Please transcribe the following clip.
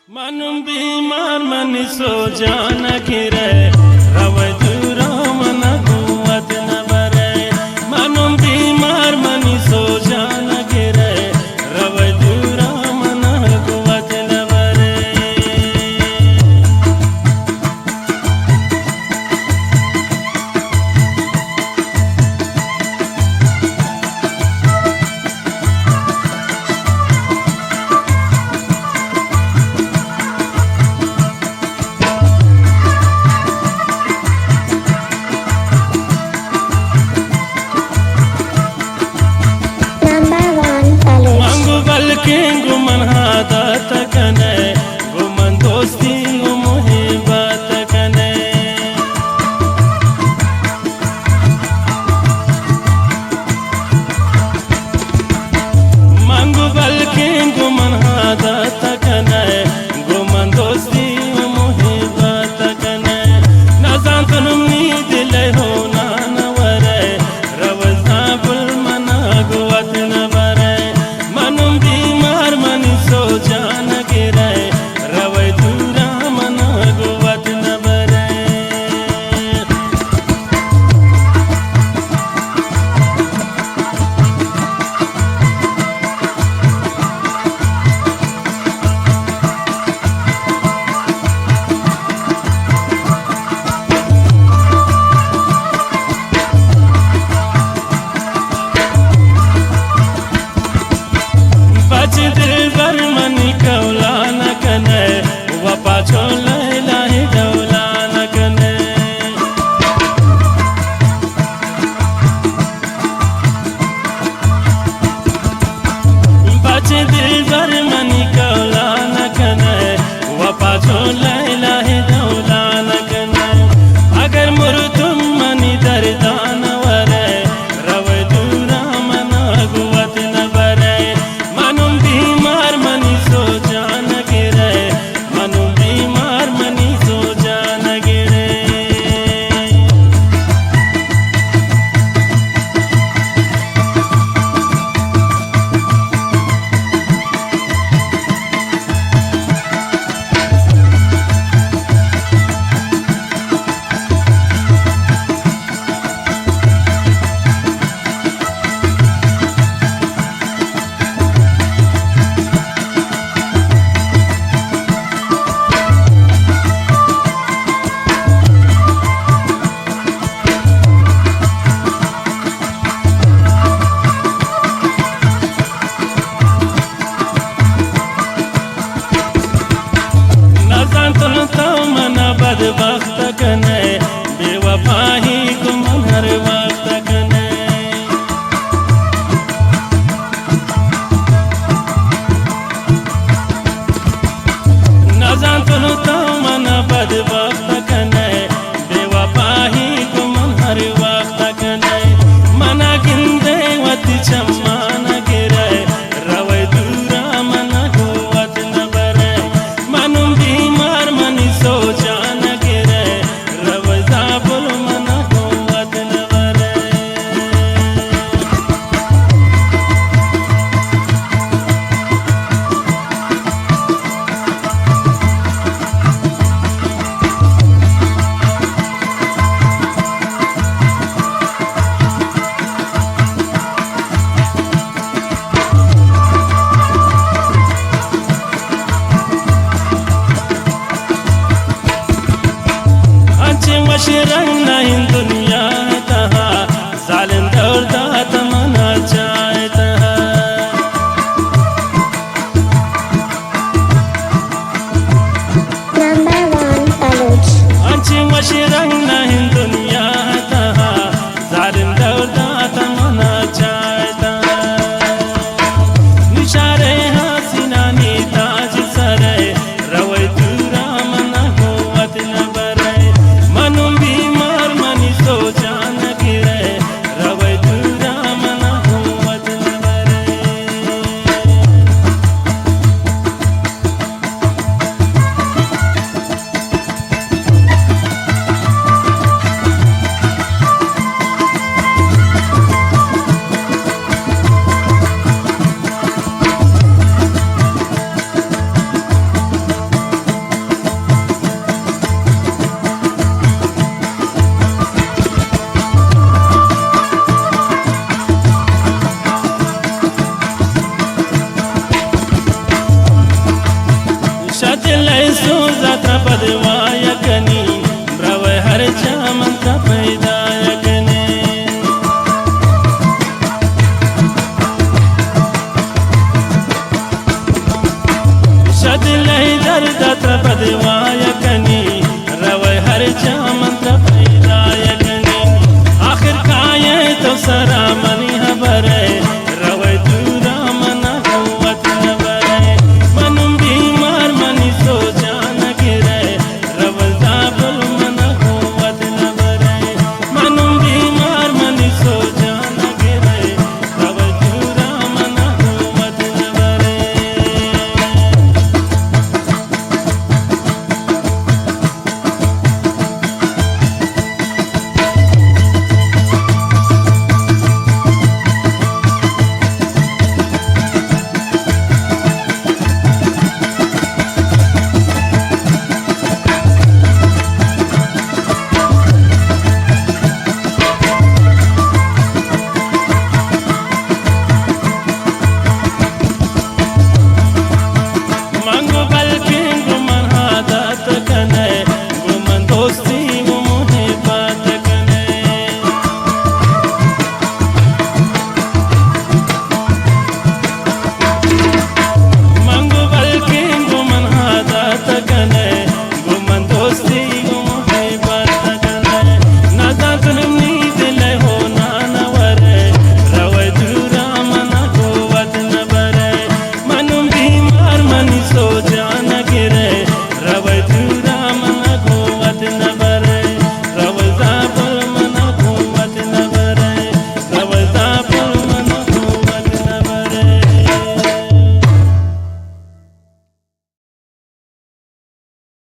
Manum bimar mani so jana ghire rawai dura mana guwat na bare. Manum bimar mani so jana ghire rawai dura mana guwat na bare. Kingu man hada takane guman dosti muhibbat takane mangu bal kingu man hada takane guman dosti muhibbat takane nazan tunum ni dile ho na naware rawza bul mana guwat na bare manum so jana ghire rawai dura mana guwat na bare. Bach dil bar mani kaula na kane wapa chola ilahi kaula na kane bach dil bar mani kaula na kane wapa chola ilahi kaula na kane agar murtum mani dardan ware rawai dura mana guwat na bare. Manum bimar mani so jana ghire manum bimar mani so jana ghire. mana badbaxt kane बेवफा ही गुम हर वक्त कने नजान तुनु तो mana badbaxt kane बेवफा ही गुम हर वक्त कने mana गिंदे वति चम्मान गिरे रवै दूरा mana गुवत न बरे manum बीमार मनी सो जान गिरे रवै जाबुल mana गुवत न बरे मशरंग नहीं दुनिया तहा जालिम दौर दात मना जाए तहा अंचे मशरंग नहीं दुनिया तहा जालिम दौर दात मना जाए तहा निशारे हसीना नी ताज सरे रवै दूरा मना गुवत न बरे manum bimar सो जात्रा पदवायकनी रवै हर चा मंत्र पैदायकने शदिलै दर्द पदवायकनी रवै हर चा